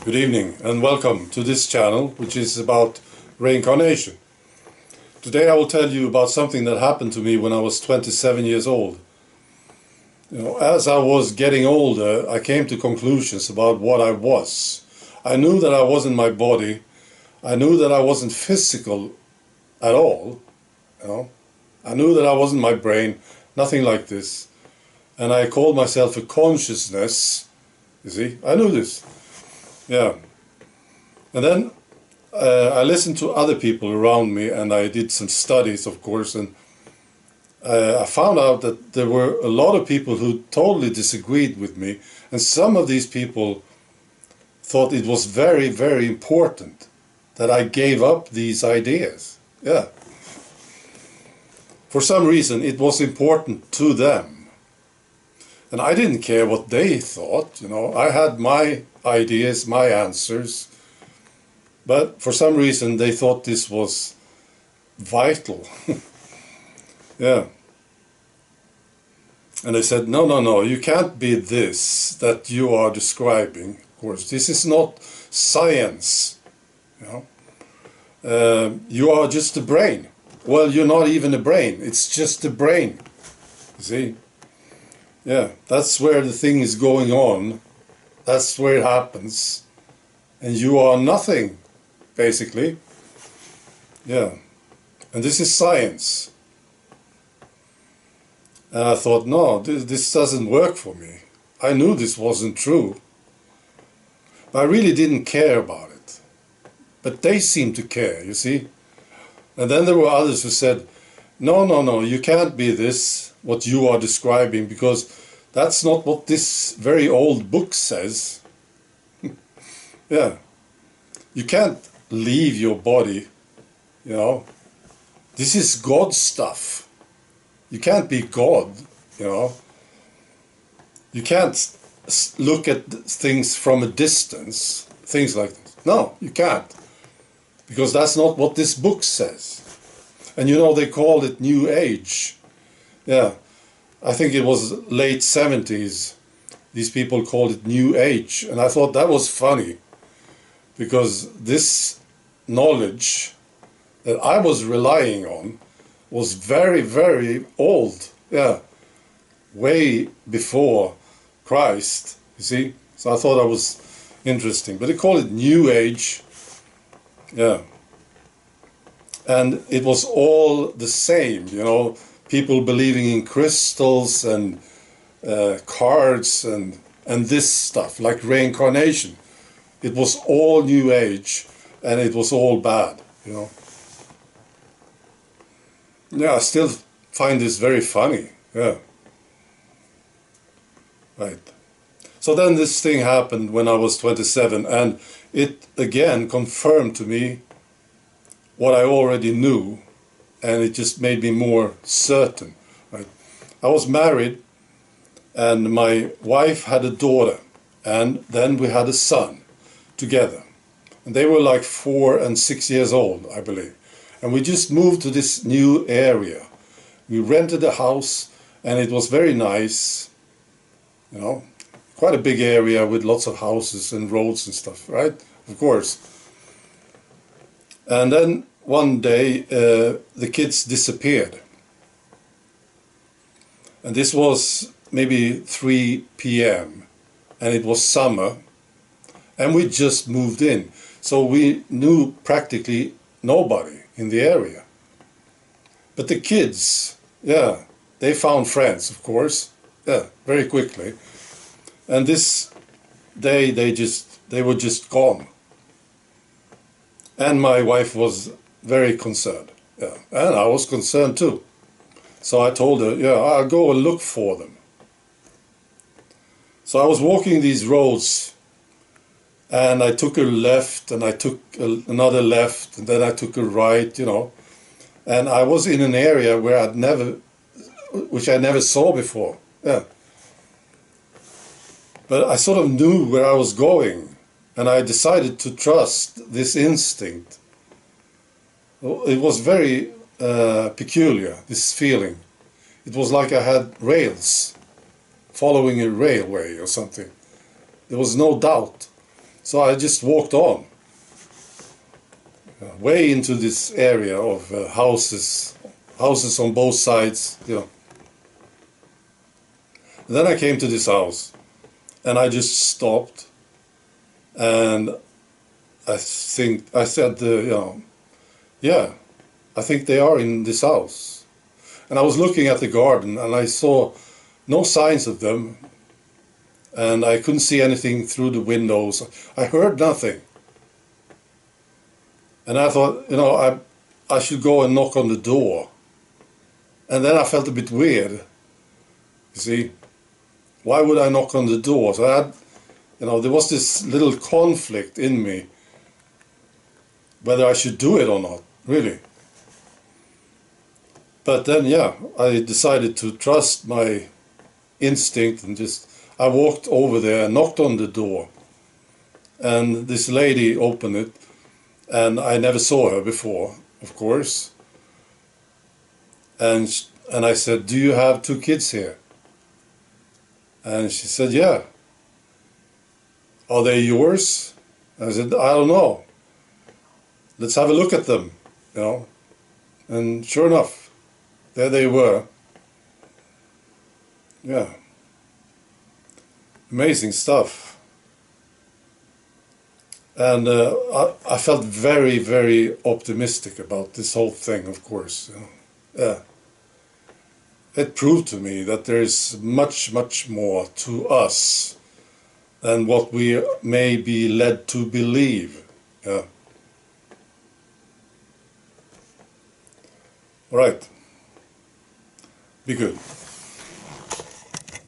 Good evening and welcome to this channel, which is about reincarnation. Today I will tell you about something that happened to me when I was 27 years old. As I was getting older, I came to conclusions about what I was. I knew that I wasn't my body. I knew that I wasn't physical at all. I knew that I wasn't my brain, nothing like this. And I called myself a consciousness. You see, I knew this. Yeah. And then I listened to other people around me, and I did some studies, of course, and I found out that there were a lot of people who totally disagreed with me, and some of these people thought it was very, very important that I gave up these ideas. Yeah. For some reason, it was important to them. And I didn't care what they thought, I had my ideas, my answers. But for some reason, they thought this was vital. Yeah. And they said, no, you can't be this that you are describing. Of course, this is not science. You are just a brain. Well, you're not even a brain. It's just a brain. You see? Yeah, that's where the thing is going on. That's where it happens. And you are nothing, basically. Yeah. And this is science. And I thought, no, this doesn't work for me. I knew this wasn't true. But I really didn't care about it. But they seemed to care, you see. And then there were others who said, no, you can't be this, what you are describing, because that's not what this very old book says. Yeah. You can't leave your body, This is God stuff. You can't be God, You can't look at things from a distance, things like this. No, you can't. Because that's not what this book says. And they called it New Age. Yeah, I think it was late 70s. These people called it New Age. And I thought that was funny. Because this knowledge that I was relying on was very, very old. Yeah, way before Christ, you see. So I thought that was interesting. But they call it New Age. Yeah. And it was all the same, people believing in crystals and cards and this stuff, like reincarnation. It was all New Age, and it was all bad, Yeah, I still find this very funny, yeah. Right. So then this thing happened when I was 27, and it again confirmed to me what I already knew, and it just made me more certain. Right? I was married, and my wife had a daughter, and then we had a son together. And they were like 4 and 6 years old, I believe. And we just moved to this new area. We rented a house, and it was very nice, quite a big area with lots of houses and roads and stuff, right? Of course. And then one day the kids disappeared. And this was maybe 3 p.m. and it was summer, and we just moved in. So we knew practically nobody in the area. But the kids, yeah, they found friends, of course, yeah, very quickly. And this day they were just gone. And my wife was very concerned, yeah, and I was concerned too. So I told her, yeah, I'll go and look for them. So I was walking these roads, and I took a left, and I took another left, and then I took a right, And I was in an area where which I never saw before, yeah. But I sort of knew where I was going, and I decided to trust this instinct. It was very peculiar, this feeling. It was like I had rails, following a railway or something. There was no doubt. So I just walked on, way into this area of houses on both sides, you know. And then I came to this house, and I just stopped, and I said, you know, yeah, I think they are in this house. And I was looking at the garden, and I saw no signs of them, and I couldn't see anything through the windows. I heard nothing. And I thought, you know, I should go and knock on the door. And then I felt a bit weird, you see. Why would I knock on the door? So I had, you know, there was this little conflict in me, whether I should do it or not, really. But then, yeah, I decided to trust my instinct and I walked over there and knocked on the door. And this lady opened it, and I never saw her before, of course. And I said, "Do you have 2 kids here?" And she said, "Yeah." "Are they yours?" I said, "I don't know. Let's have a look at them," you know. And sure enough, there they were. Yeah. Amazing stuff. And I felt very, very optimistic about this whole thing, of course. You know. Yeah. It proved to me that there is much, much more to us than what we may be led to believe. Yeah. All right. Be good.